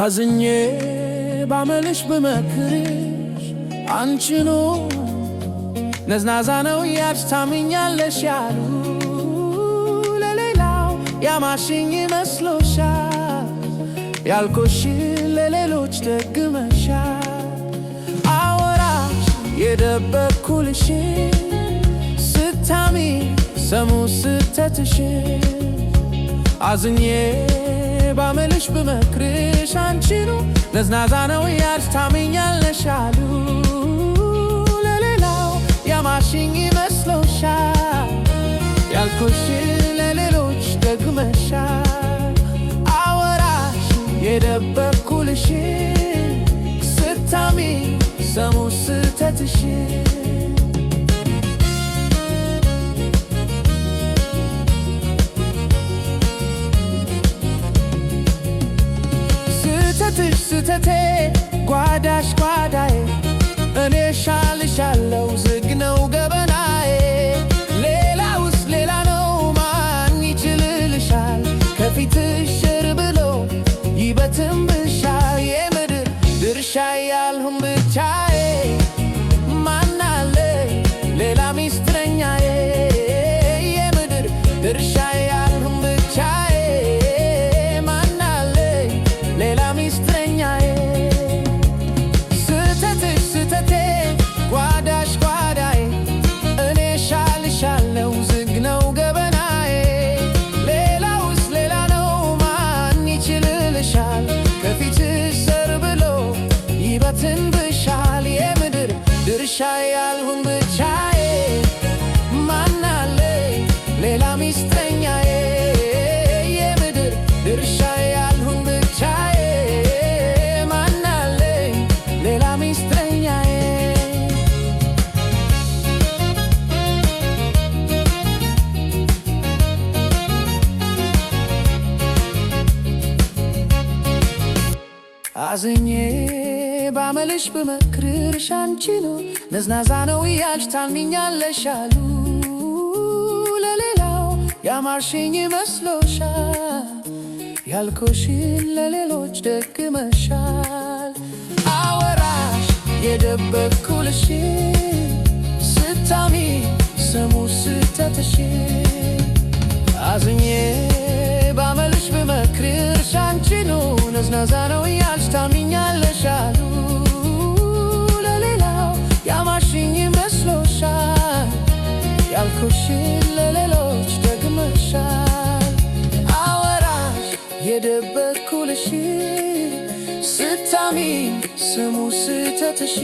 አዝኜ ባመልሽ ብመክርሽ አንቺኑ ነዝናዛ ነው ያልሽ ታምኛለሽ ያሉ ለሌላው ያማሽኝ መስሎሻል ያልኩሽ ለሌሎች ደግመሻል አወራሽ የደበኩልሽ ስታሚ ሰሙ ስተትሽ አዝኜ ባመልሽ ብመክርሽ አንቺኑ ነዝናዛ ነው ያልሽ ታምኛለሽ አሉ ለሌላው ያማሽኝ መስሎሻል ያልኩሽ ለሌሎች ደግመሻል አወራሽ የደበኩልሽ ስታሚ ሰሙ ስተትሽ ስተቴ ጓዳሽ ጓዳዬ እኔ ሻልሻለው ዝግ ነው ገበናዬ ሌላውስ ሌላ ነው ማን ይችልልሻል ከፊትሽ ሽር ብሎ ይበትንብሻል የምድር ድርሻ ያልሁን ብቻዬ ማን አለኝ ሌላ ሚስትረኛዬ የምድር ድርሻ ያልሁን ብቻዬ ማን አለኝ ሌላ ሚስትረኛዬ ስተቴ ጓዳሽ ጓዳዬ እኔ ሻልሻለው ዝግ ነው ገበናዬ ሌላውስ ሌላ ነው ማን ይችልልሻል ከፊትሽ ሰር ብሎ ይበትንብሻል የምድር ድርሻ ያልሁን ብቻዬ ማን አለኝ ሌላ ሚስትረኛዬ የምድር ድርሻ ያልሁን ብቻዬ ማን አለኝ ሌላ ሚስትረኛዬ አዝኜ ባመልሽ ብመክርሽ አንቺኑ ነዝናዛ ነው ያልሽ ታምኛለሽ አሉ ለሌላው ያማርሽኝ መስሎሻል ያልኩሽን ለሌሎች ደግመሻል አወራሽ የደበኩልሽ ስታሚ ሰሙ ስተትሽ አዝኜ ባመልሽ ብመክርሽ አንቺኑ ነዝናዛ ነው ያልሽ ታምኛለሽ አሉ ለሌላው ያማሽኝ መስሎሻል ያልኩሽን ለሌሎች ደግመሻል አወራሽ የደበኩልሽ ስታሚ ሰሙ ስተትሽ